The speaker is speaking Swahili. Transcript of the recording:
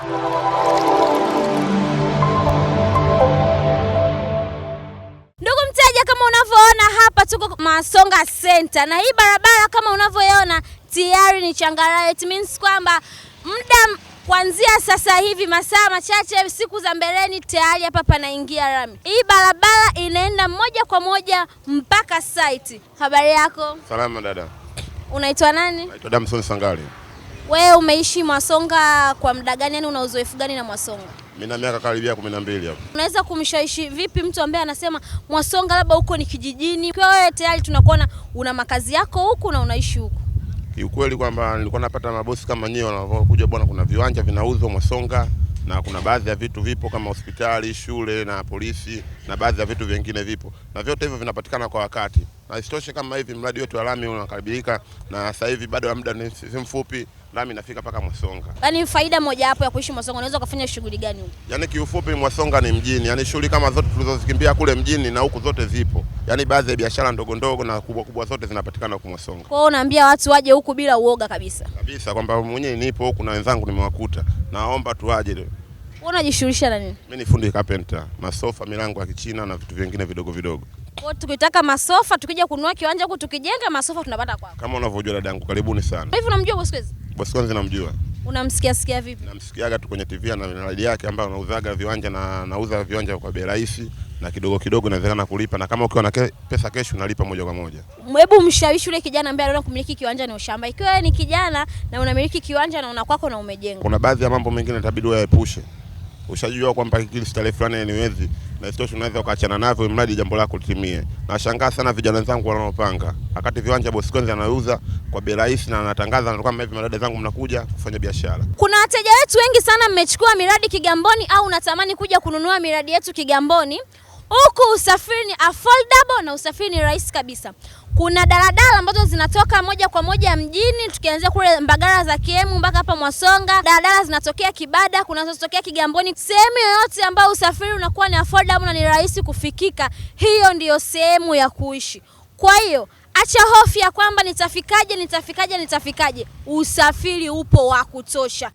Ndugu mteja, kama unavyoona hapa tuko Masonga Center, na hii barabara kama unavyoiona tayari ni changarawe. It means kwamba muda kuanzia sasa hivi masaa machache siku za mbeleni tayari hapa panaingia rami. Hii barabara inaenda moja kwa moja mpaka site. Habari yako? Salama dada. Unaitwa nani? Naitwa Damson Sangali. Wewe umeishi Mwasonga kwa muda gani? Yani una uzoefu gani na Mwasonga? Mimi na miaka karibia 12 hapo. Unaweza kumshawishi vipi mtu ambaye anasema Mwasonga labda huko ni kijijini? Kwa wewe tayari tunakuona una makazi yako huku na unaishi huku. Kiukweli kwamba nilikuwa napata mabosi kama nyewe wanakuja, bwana kuna viwanja vinauzwa Mwasonga na kuna baadhi ya vitu vipo kama hospitali, shule na polisi na baadhi ya vitu vingine vipo. Na vyote hivyo vinapatikana kwa wakati. Na isitoshe kama hivi mradi wetu wa lami unakaribika na sasa hivi bado ya muda ni mfupi lami inafika paka Mwasonga. Yaani faida moja hapo ya kuishi Mwasonga, unaweza kufanya shughuli gani huko? Yaani kiufupi Mwasonga ni mjini. Yaani shughuli kama zote tulizozikimbia kule mjini na huku zote zipo. Yaani baadhi ya biashara ndogo ndogo na kubwa kubwa zote zinapatikana huko Mwasonga. Kwa hiyo unaambia watu waje huku bila uoga kabisa. Kabisa kwamba mwenyewe nipo huku na wenzangu nimewakuta. Naomba tuaje leo. Unajishughulisha na nini? Mimi ni fundi carpenter, masofa, milango ya Kichina na vitu vingine vidogo vidogo. Kwa tukitaka masofa, tukija kununua kiwanja huku tukijenga masofa tunapata kwako. Kama unavyojua dadangu, karibuni sana. Hivi unamjua boss Kwezi? Boss Kwezi namjua. Unamsikia vipi? Namsikiaga tu kwenye TV na radio yake ambayo anauzaga viwanja na nauza viwanja kwa bei rahisi na kidogo kidogo inawezekana kulipa, na kama ukiwa na pesa kesho unalipa moja kwa moja. Hebu mshawishi yule kijana ambaye anaona kumiliki kiwanja ni ushamba. Ikiwa wewe ni kijana na unamiliki kiwanja na una kwako na umejenga, kuna baadhi ya mambo mengine itabidi uyaepushe. Ushajua kwamba kile starehe fulani niwezi na isitoshe unaweza ukaachana navyo mradi jambo lako litimie. Nashangaa sana vijana wenzangu wanaopanga wakati viwanja boss Kwezi anauza kwa bei rahisi na anatangaza na kama hivi madada zangu mnakuja kufanya biashara. Kuna wateja wetu wengi sana mmechukua miradi Kigamboni au unatamani kuja kununua miradi yetu Kigamboni. Huku usafiri ni affordable na usafiri ni rahisi kabisa. Kuna daladala ambazo zinatoka moja kwa moja mjini, tukianzia kule Mbagala za Kiemu mpaka hapa Mwasonga. Daladala zinatokea Kibada, kuna zinatokea Kigamboni. Sehemu yoyote ambayo usafiri unakuwa ni affordable na ni rahisi kufikika, hiyo ndiyo sehemu ya kuishi. Kwa hiyo acha hofu ya kwamba nitafikaje. Usafiri upo wa kutosha.